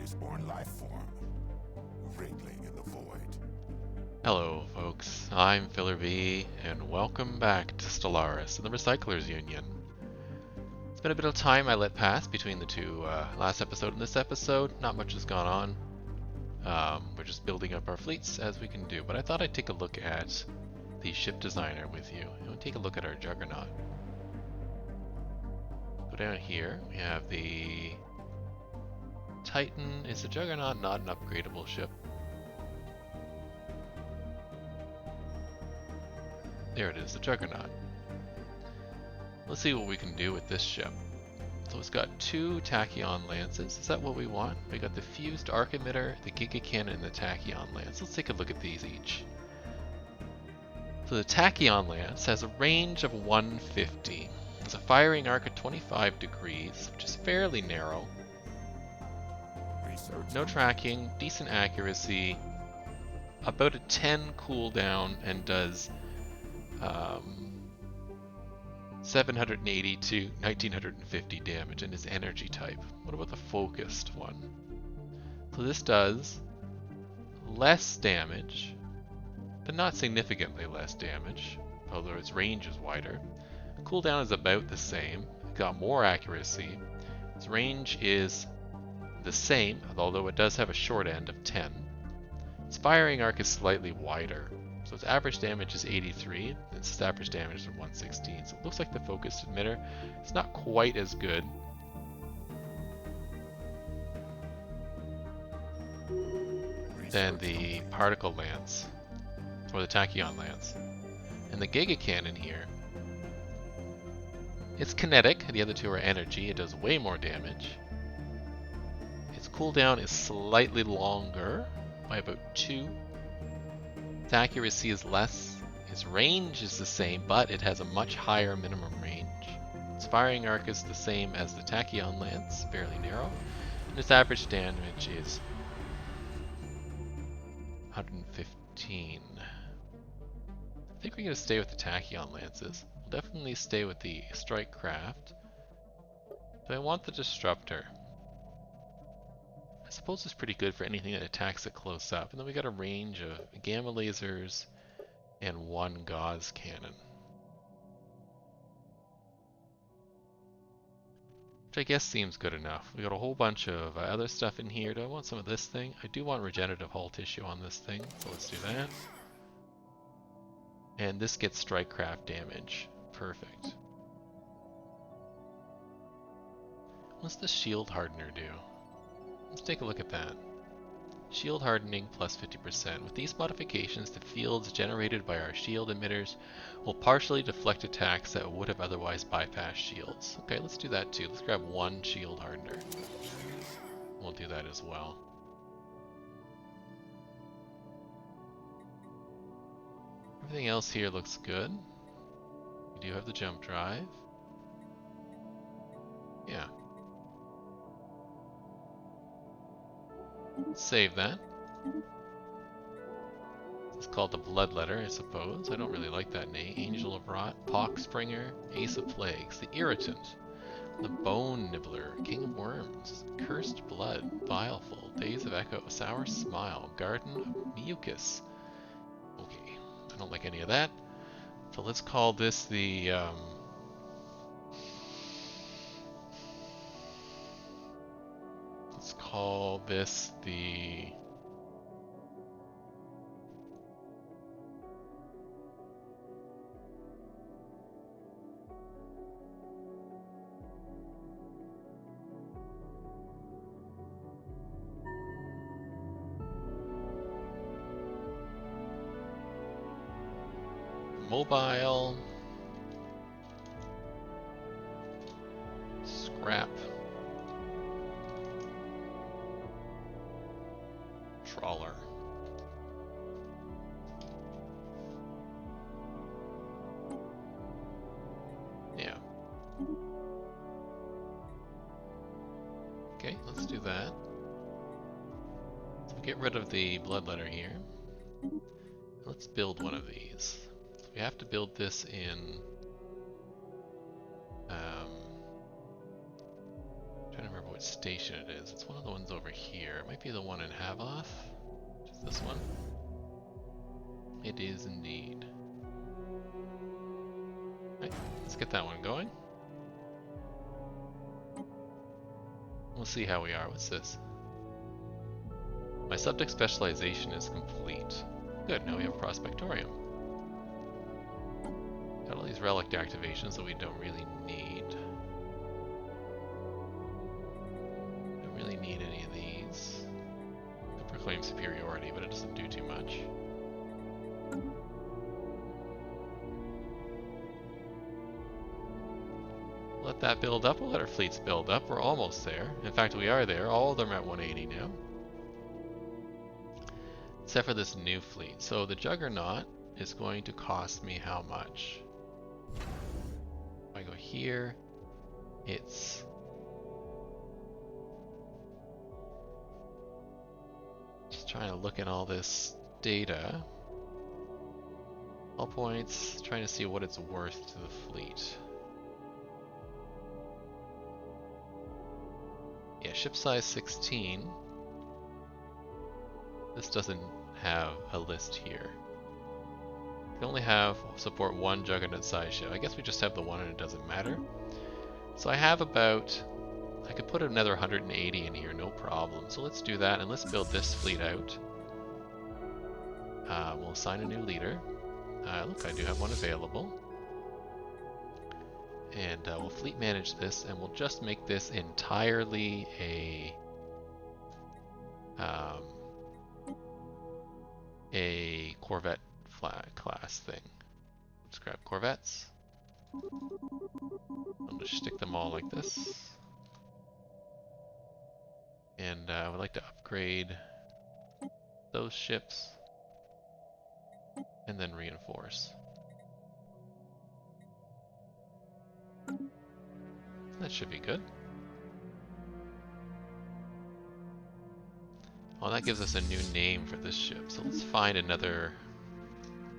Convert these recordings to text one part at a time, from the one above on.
spaceborne life form, wriggling in the void. Hello folks, I'm Filler V, and welcome back to Stellaris and the Recyclers Union. It's been a bit of time I let pass between the two last episode and this episode. Not much has gone on. We're just building up our fleets as we can do, but I thought I'd take a look at the ship designer with you, and we'll take a look at our Juggernaut. Go down here, we have the Titan. Is the Juggernaut not an upgradable ship? There it is, the Juggernaut. Let's see what we can do with this ship. So it's got two Tachyon lances. Is that what we want? We got the fused arc emitter, the Giga Cannon, and the Tachyon lance. Let's take a look at these each. So the Tachyon lance has a range of 150. It's a firing arc of 25 degrees, which is fairly narrow. No tracking, decent accuracy, about a 10 cooldown, and does 780 to 1950 damage and is energy type. What about the focused one? So this does less damage, but not significantly less damage, although its range is wider. Cooldown is about the same, got more accuracy. Its range is the same, although it does have a short end of 10. Its firing arc is slightly wider. So its average damage is 83, its average damage is 116. So it looks like the focused emitter. It's not quite as good. Than the particle lance, or the Tachyon lance. And the Giga Cannon here, it's kinetic, the other two are energy, it does way more damage. Its cooldown is slightly longer, by about 2. Its accuracy is less, its range is the same, but it has a much higher minimum range. Its firing arc is the same as the Tachyon lance, fairly narrow, and its average damage is 115. I think we're going to stay with the Tachyon lances. We'll definitely stay with the strike craft, but I want the disruptor. I suppose it's pretty good for anything that attacks it close up. And then we got a range of gamma lasers and 1 gauze cannon. Which I guess seems good enough. We got a whole bunch of other stuff in here. Do I want some of this thing? I do want regenerative hull tissue on this thing, so let's do that. And this gets strike craft damage. Perfect. What's the shield hardener do? Let's take a look at that. Shield hardening plus 50%. With these modifications, the fields generated by our shield emitters will partially deflect attacks that would have otherwise bypassed shields. Okay, let's do that too. Let's grab 1 shield hardener. We'll do that as well. Everything else here looks good. We do have the jump drive. Yeah. Save that. It's called the Bloodletter, I suppose. I don't really like that name. Angel of Rot, Poxbringer, Ace of Plagues, the Irritant, the Bone Nibbler, King of Worms, Cursed Blood, Vileful, Days of Echo, Sour Smile, Garden of Mucus. Okay, I don't like any of that. So let's call this the call this the mobile scrap trawler. Yeah. Okay, let's do that. So get rid of the bloodletter here. Let's build one of these. So we have to build this in trying to remember which station it is. It's one of the ones over here. It might be the one in Havoth. Is this one? It is indeed. Right, let's get that one going. We'll see how we are. What's this? My subject specialization is complete. Good, now we have Prospectorium. Got all these relic activations that we don't really need. Don't really need any of these. They proclaim superiority, but it doesn't do too much. Let that build up. We'll let our fleets build up. We're almost there. In fact, we are there. All of them are at 180 now. Except for this new fleet. So the Juggernaut is going to cost me how much? If I go here, it's... Just trying to look at all this data. All points, trying to see what it's worth to the fleet. Yeah, ship size 16. This doesn't have a list here. We only have support one Juggernaut size ship. I guess we just have the one and it doesn't matter. So I have about, I could put another 180 in here, no problem. So let's do that and let's build this fleet out. We'll assign a new leader. Look, I do have one available. And we'll fleet manage this and we'll just make this entirely a Corvette class thing. Let's grab Corvettes. I'll just stick them all like this. And I would like to upgrade those ships and then reinforce. That should be good. Well, that gives us a new name for this ship. So let's find another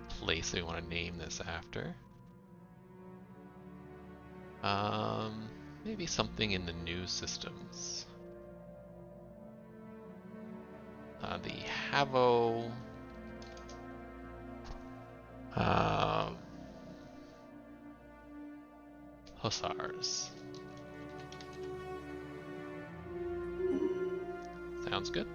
place that we want to name this after. Maybe something in the new systems. The Havo... Hussars. Sounds good.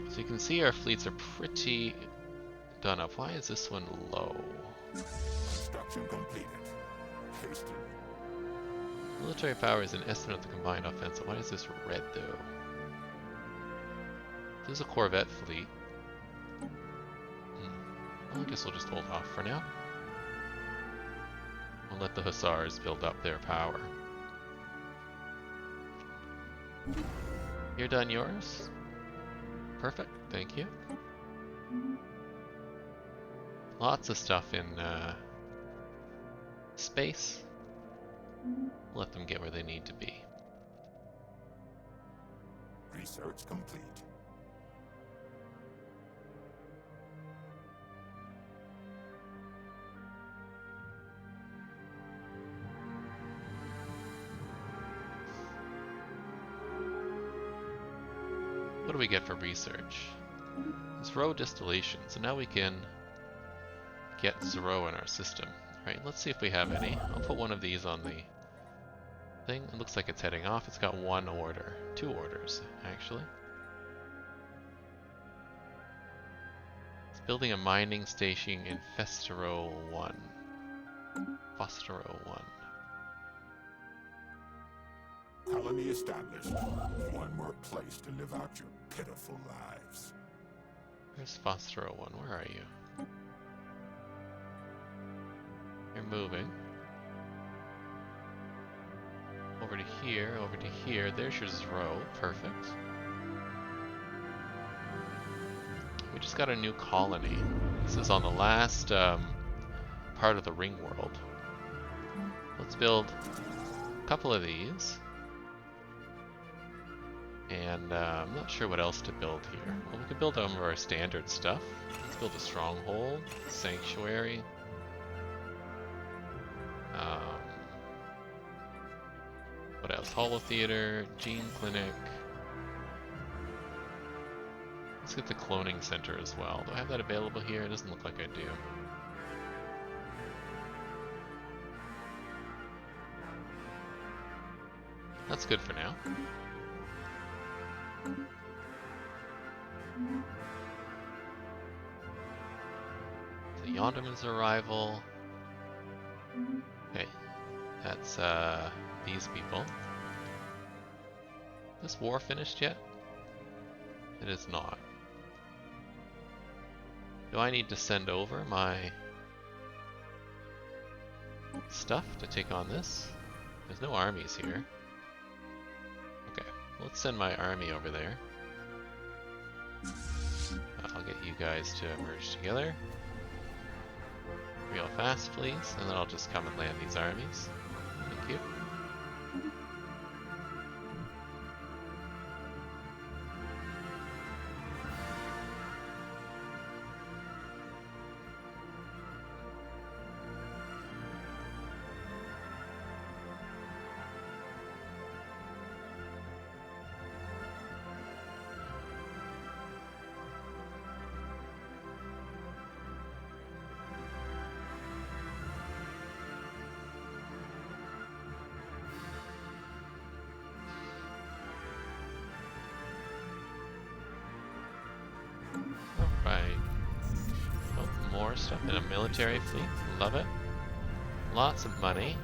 So you can see our fleets are pretty done up. Why is this one low? Construction completed. Hasted. Military power is an estimate of the combined offensive. Why is this red though? This is a Corvette fleet. Well, I guess we'll just hold off for now. We'll let the Hussars build up their power. You're done yours? Perfect, thank you. Lots of stuff in space. Let them get where they need to be. Research complete. What do we get for research? It's row distillation, so now we can get Zero in our system. Right, let's see if we have any. I'll put one of these on the thing. It looks like it's heading off. It's got one order. 2 orders, actually. It's building a mining station in Festero 1. Fostero 1. Colony established. One more place to live out your pitiful lives. Where's Fostero 1? Where are you? You're moving. Over to here, over to here. There's your Zero. Perfect. We just got a new colony. This is on the last part of the ring world. Let's build a couple of these. And I'm not sure what else to build here. Well, we could build some of our standard stuff. Let's build a stronghold, sanctuary. What else? Holo Theater, Gene Clinic. Let's get the cloning center as well. Do I have that available here? It doesn't look like I do. That's good for now. The Yonderman's arrival. Okay, that's these people. Is this war finished yet? It is not. Do I need to send over my stuff to take on this? There's no armies here. Okay, let's send my army over there. I'll get you guys to merge together. Real fast, please, and then I'll just come and land these armies. Thank you. Alright. Oh, more stuff in a military fleet. Love it. Lots of money.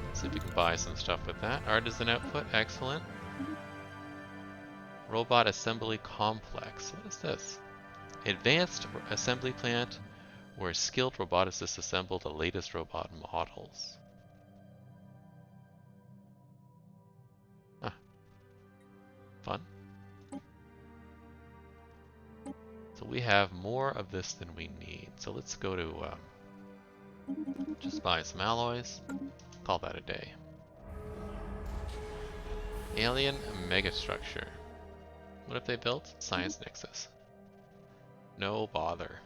Let's see if we can buy some stuff with that. Artisan output, excellent. Robot assembly complex. What is this? Advanced assembly plant where skilled roboticists assemble the latest robot models. Huh. Fun. So we have more of this than we need. So let's go to just buy some alloys. Call that a day. Alien megastructure. What have they built? Science Nexus. No bother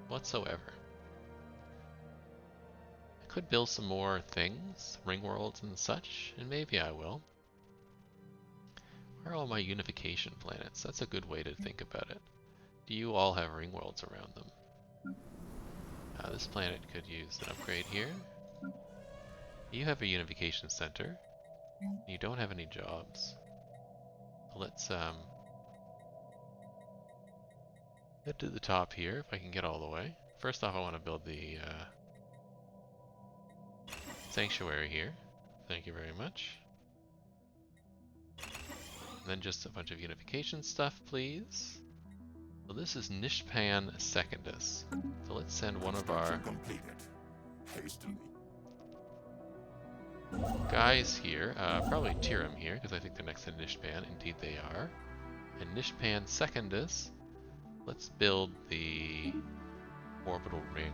whatsoever. I could build some more things, ring worlds and such, and maybe I will. Where are all my unification planets? That's a good way to think about it. Do you all have ring worlds around them? This planet could use an upgrade here. You have a unification center. You don't have any jobs. Let's head to the top here if I can get all the way. First off, I want to build the sanctuary here. Thank you very much. And then just a bunch of unification stuff, please. So this is Nishpan Secondus. So let's send one of our hastily. guys here, probably Tiram here, because I think they're next to Nishpan. Indeed they are. And Nishpan Secondus, let's build the orbital ring.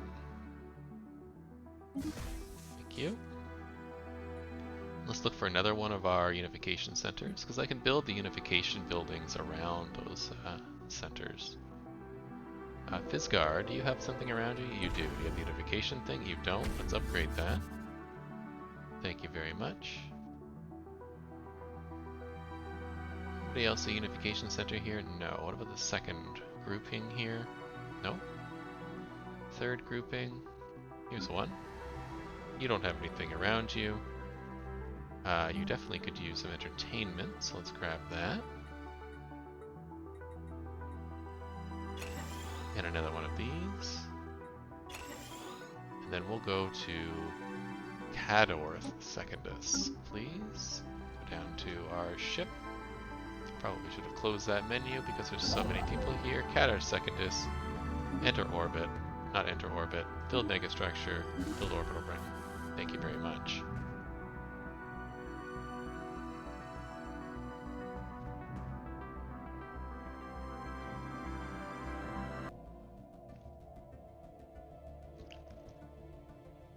Thank you. Let's look for another one of our unification centers, because I can build the unification buildings around those centers. Fizgar, do you have something around you? You do. You have the unification thing? You don't. Let's upgrade that. Thank you very much. Anybody else a unification center here? No. What about the second grouping here? No. Third grouping. Here's one. You don't have anything around you. You definitely could use some entertainment, so let's grab that. And another one of these. And then we'll go to Cadorth Secondus, please. Go down to our ship. Probably should have closed that menu because there's so many people here. Cadorth Secondus. Enter orbit. Not enter orbit. Build megastructure. Build orbital ring. Thank you very much.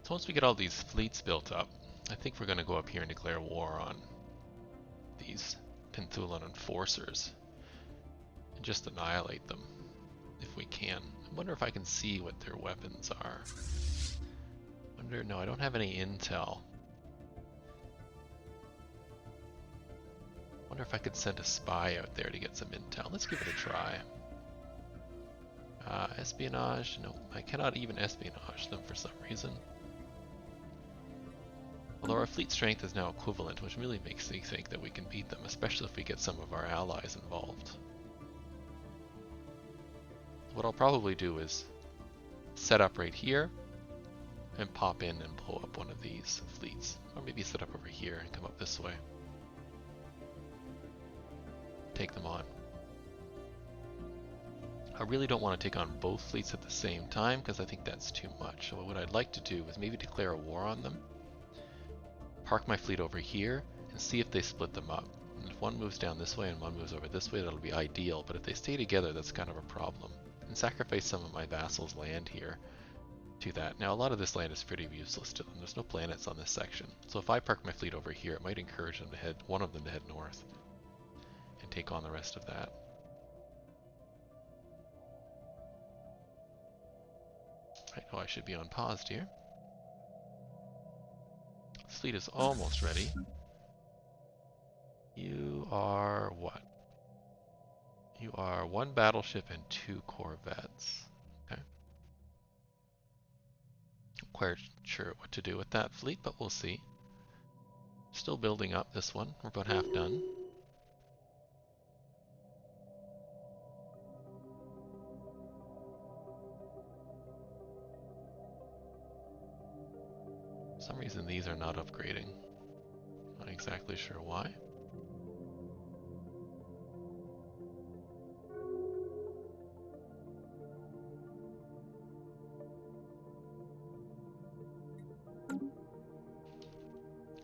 So once we get all these fleets built up, I think we're going to go up here and declare war on these Penthulan enforcers and just annihilate them if we can. I wonder if I can see what their weapons are. No, I don't have any intel. Wonder if I could send a spy out there to get some intel. Let's give it a try. Espionage? No, I cannot even espionage them for some reason. Although our fleet strength is now equivalent, which really makes me think that we can beat them, especially if we get some of our allies involved. What I'll probably do is set up right here and pop in and blow up one of these fleets. Or maybe set up over here and come up this way. Take them on. I really don't want to take on both fleets at the same time because I think that's too much. So what I'd like to do is maybe declare a war on them, park my fleet over here, and see if they split them up. And if one moves down this way and one moves over this way, that'll be ideal, but if they stay together, that's kind of a problem. And sacrifice some of my vassals' land here to that. Now, a lot of this land is pretty useless to them. There's no planets on this section. So if I park my fleet over here, it might encourage them to head, one of them to head north and take on the rest of that. Right, oh, I should be on paused here. This fleet is almost ready. You are what? You are 1 battleship and 2 corvettes. Okay. Not quite sure what to do with that fleet, but we'll see. Still building up this one. We're about half done. For some reason these are not upgrading. Not exactly sure why.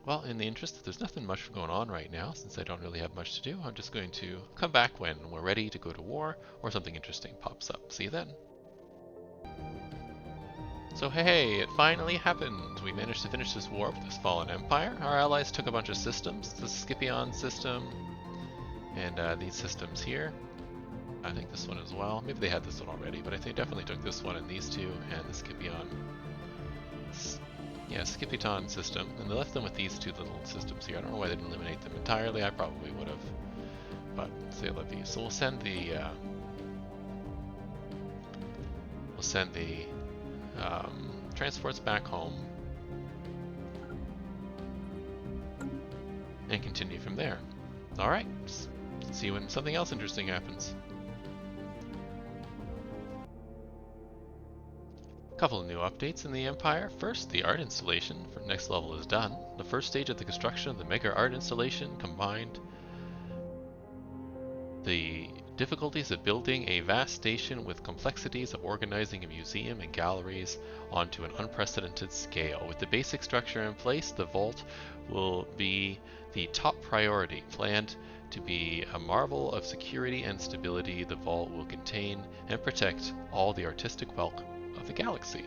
Well, in the interest that there's nothing much going on right now, since I don't really have much to do, I'm just going to come back when we're ready to go to war, or something interesting pops up. See you then. So hey, it finally happened! We managed to finish this war with this fallen empire. Our allies took a bunch of systems, the Scipion system, and these systems here. I think this one as well. Maybe they had this one already, but I think definitely took this one and these two, and the Scipion. Yeah, Scipion system, and they left them with these two little systems here. I don't know why they didn't eliminate them entirely. I probably would have, but say la vie. So we'll send the transports back home and continue from there. All right, see you when something else interesting happens. Couple of new updates in the Empire. First, the art installation for next level is done. The first stage of the construction of the mega art installation combined the difficulties of building a vast station with complexities of organizing a museum and galleries onto an unprecedented scale. With the basic structure in place, the vault will be the top priority. Planned to be a marvel of security and stability, the vault will contain and protect all the artistic wealth of the galaxy.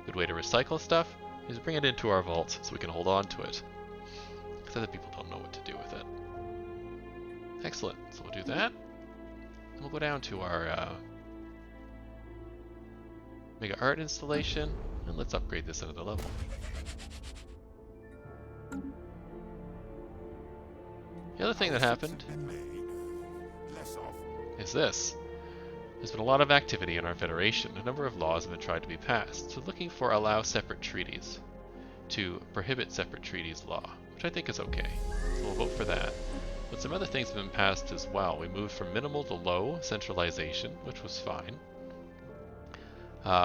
Good way to recycle stuff is bring it into our vault so we can hold on to it, because other people don't know what to do with it. Excellent, so we'll do that. And we'll go down to our mega art installation, and let's upgrade this another level. The other thing that happened is this. There's been a lot of activity in our Federation. A number of laws have been tried to be passed. So looking for allow separate treaties to prohibit separate treaties law, which I think is okay. So we'll vote for that. But some other things have been passed as well. We moved from minimal to low centralization, which was fine.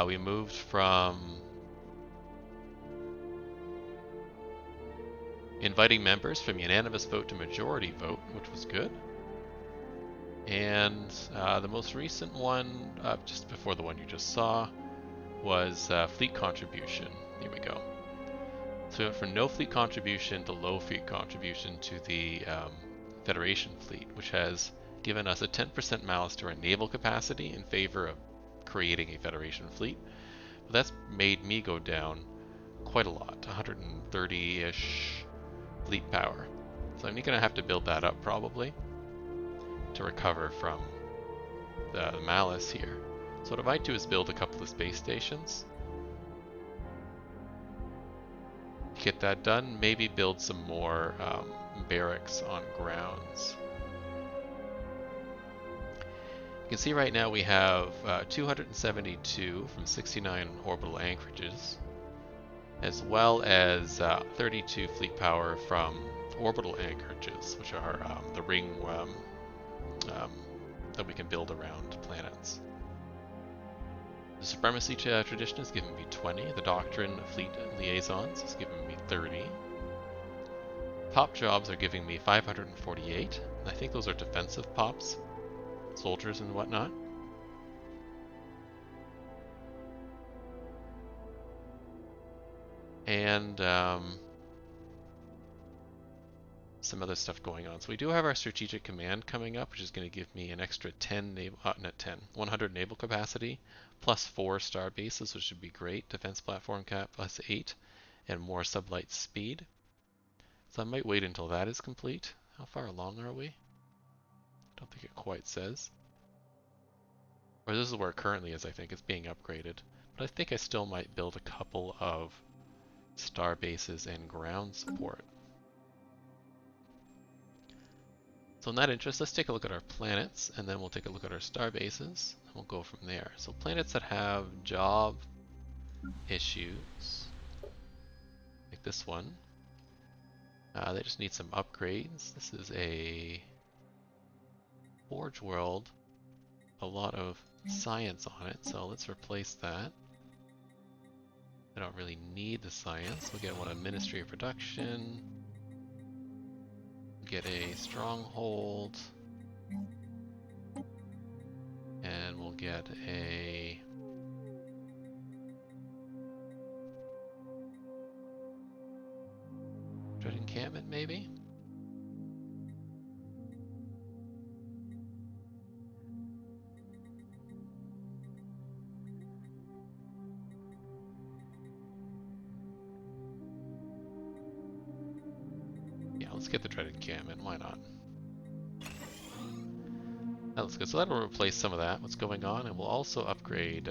We moved from inviting members from unanimous vote to majority vote, which was good. And the most recent one, just before the one you just saw, was fleet contribution. Here we go. So we went from no fleet contribution to low fleet contribution to the Federation fleet, which has given us a 10% malus to our naval capacity in favor of creating a Federation fleet. But that's made me go down quite a lot, 130-ish fleet power. So I'm going to have to build that up probably. to recover from the malice here. So what I might do is build a couple of space stations. Get that done, maybe build some more barracks on grounds. You can see right now we have 272 from 69 orbital anchorages, as well as 32 fleet power from orbital anchorages, which are the ring that we can build around planets. The supremacy tradition is giving me 20. The doctrine of fleet liaisons is giving me 30. Pop jobs are giving me 548. I think those are defensive pops, soldiers and whatnot. And some other stuff going on. So we do have our strategic command coming up, which is going to give me an extra 100 naval capacity, plus 4 star bases, which would be great. Defense platform cap plus 8, and more sublight speed. So I might wait until that is complete. How far along are we? I don't think it quite says. Or this is where it currently is, I think. It's being upgraded. But I think I still might build a couple of star bases and ground support. So in that interest, let's take a look at our planets, and then we'll take a look at our star bases, and we'll go from there. So planets that have job issues, like this one, they just need some upgrades. This is a Forge world, a lot of science on it, so let's replace that. I don't really need the science. We'll get one on Ministry of Production. Get a stronghold, and we'll get a dread encampment, maybe. Let's get the dreaded encampment, why not? That looks good. So that'll replace some of that, what's going on, and we'll also upgrade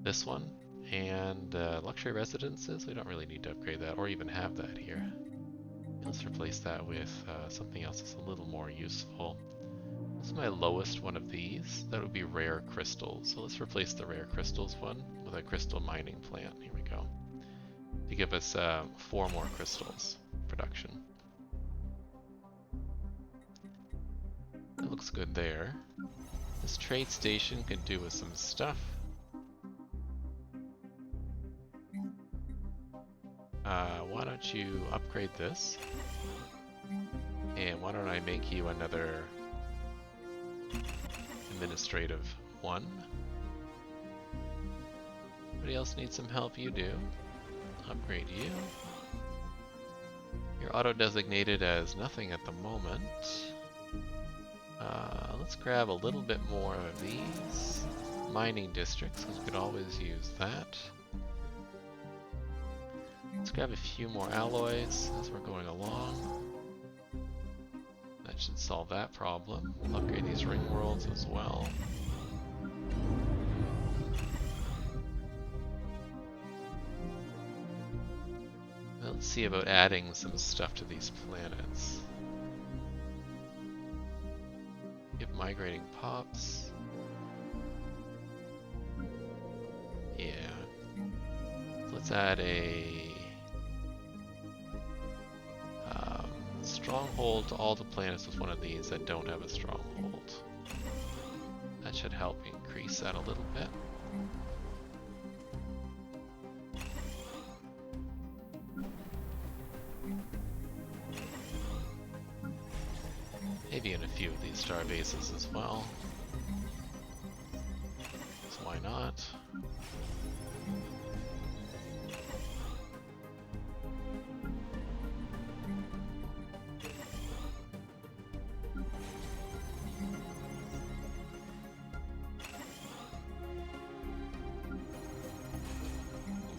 this one and luxury residences. We don't really need to upgrade that or even have that here. Let's replace that with something else that's a little more useful. This is my lowest one of these. That would be rare crystals. So let's replace the rare crystals one with a crystal mining plant. Here we go. To give us 4 more crystals production. It looks good there. This trade station could do with some stuff. Why don't you upgrade this? And why don't I make you another administrative one? Anybody else need some help? You do. Upgrade you. You're auto-designated as nothing at the moment. Let's grab a little bit more of these mining districts, because we could always use that. Let's grab a few more alloys as we're going along. That should solve that problem. We'll upgrade these ring worlds as well. Let's see about adding some stuff to these planets. Give migrating pops. Yeah. So let's add a stronghold to all the planets with one of these that don't have a stronghold. That should help increase that a little bit. Maybe in a few of these star bases as well. So why not?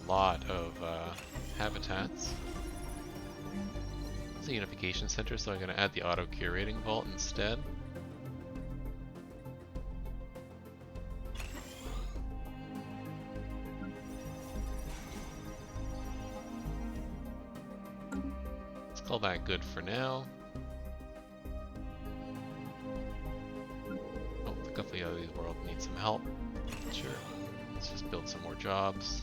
A lot of habitats. a unification center, so I'm going to add the auto curating vault instead. Let's call that good for now. Oh, a couple of these worlds need some help. Sure. Let's just build some more jobs.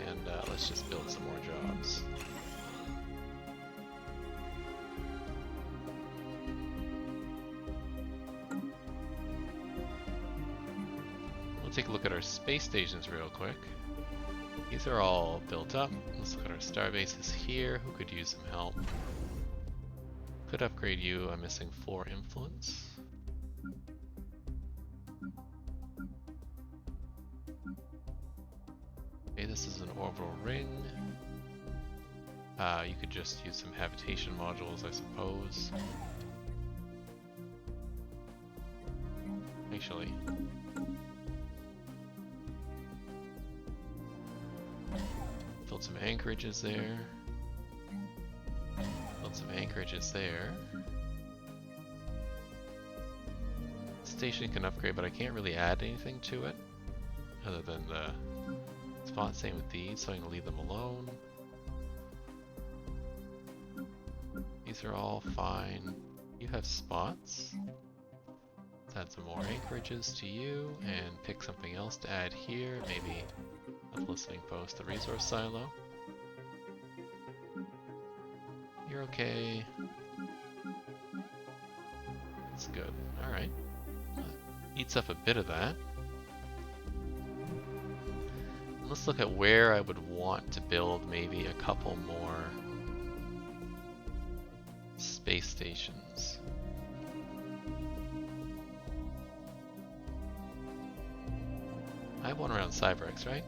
And let's just build some more jobs. We'll take a look at our space stations real quick. These are all built up. Let's look at our star bases here. Who could use some help? Could upgrade you. I'm missing 4 influence. Okay, this is an orbital ring. You could just use some habitation modules, I suppose. Actually, build some anchorages there. Build some anchorages there. Station can upgrade, but I can't really add anything to it other than the spot. Same with these, so I'm gonna leave them alone. These are all fine. You have spots. Let's add some more anchorages to you and pick something else to add here. Maybe a listening post, the resource silo. You're okay. That's good. Alright. Eats up a bit of that. Let's look at where I would want to build maybe a couple more space stations. I have one around Cyberx, right?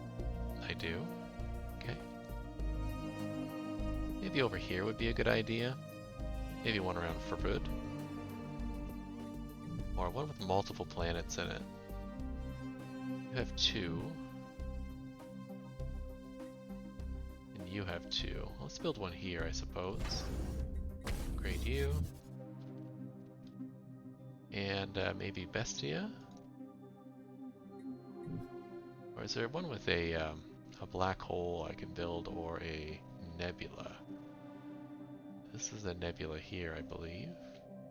I do. Okay. Maybe over here would be a good idea. Maybe one around Forbud. Or one with multiple planets in it. You have 2. And you have 2. Let's build one here, I suppose. Upgrade you. And maybe Bestia? Or is there one with a black hole I can build, or a nebula? This is a nebula here, I believe.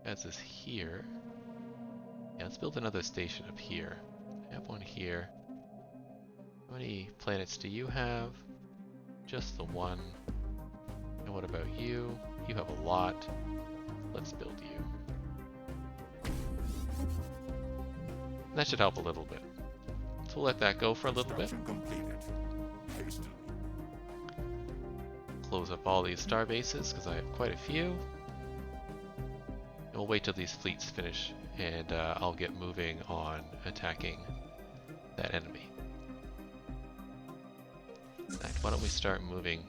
That's this here. Yeah, let's build another station up here. I have one here. How many planets do you have? Just the one. And what about you? You have a lot. Let's build you. That should help a little bit. So we'll let that go for a little bit. Close up all these star bases because I have quite a few. And we'll wait till these fleets finish, and I'll get moving on attacking that enemy. In fact, why don't we start moving?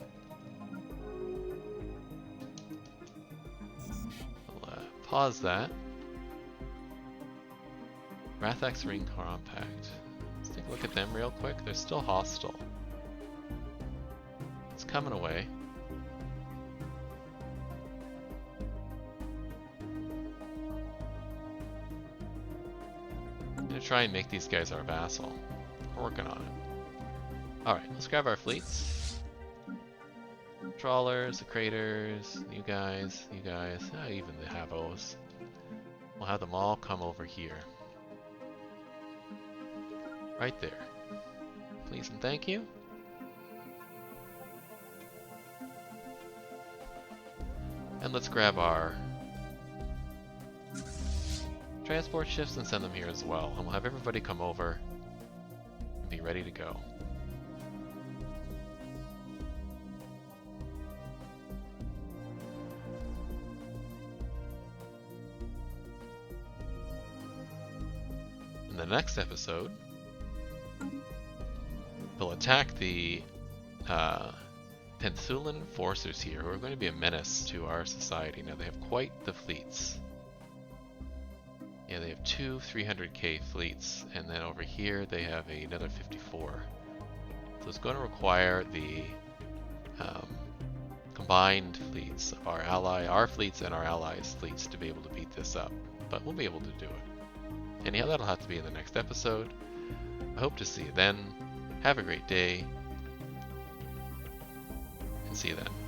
We'll pause that. Rathax Ring Compact. Let's take a look at them real quick. They're still hostile. It's coming away. I'm gonna try and make these guys our vassal. We're working on it. Alright, let's grab our fleets. Trawlers, the craters, you guys, even the Havos. We'll have them all come over here. Right there. Please and thank you. And let's grab our transport ships and send them here as well. And we'll have everybody come over and be ready to go. In the next episode, we'll attack the Penthulan enforcers here, who are going to be a menace to our society. Now they have quite the fleets. Yeah, they have 2 300k fleets, and then over here they have another 54. So it's going to require the combined fleets of our fleets and our allies' fleets to be able to beat this up. But we'll be able to do it. Anyhow, that'll have to be in the next episode. I hope to see you then. Have a great day. And see you then.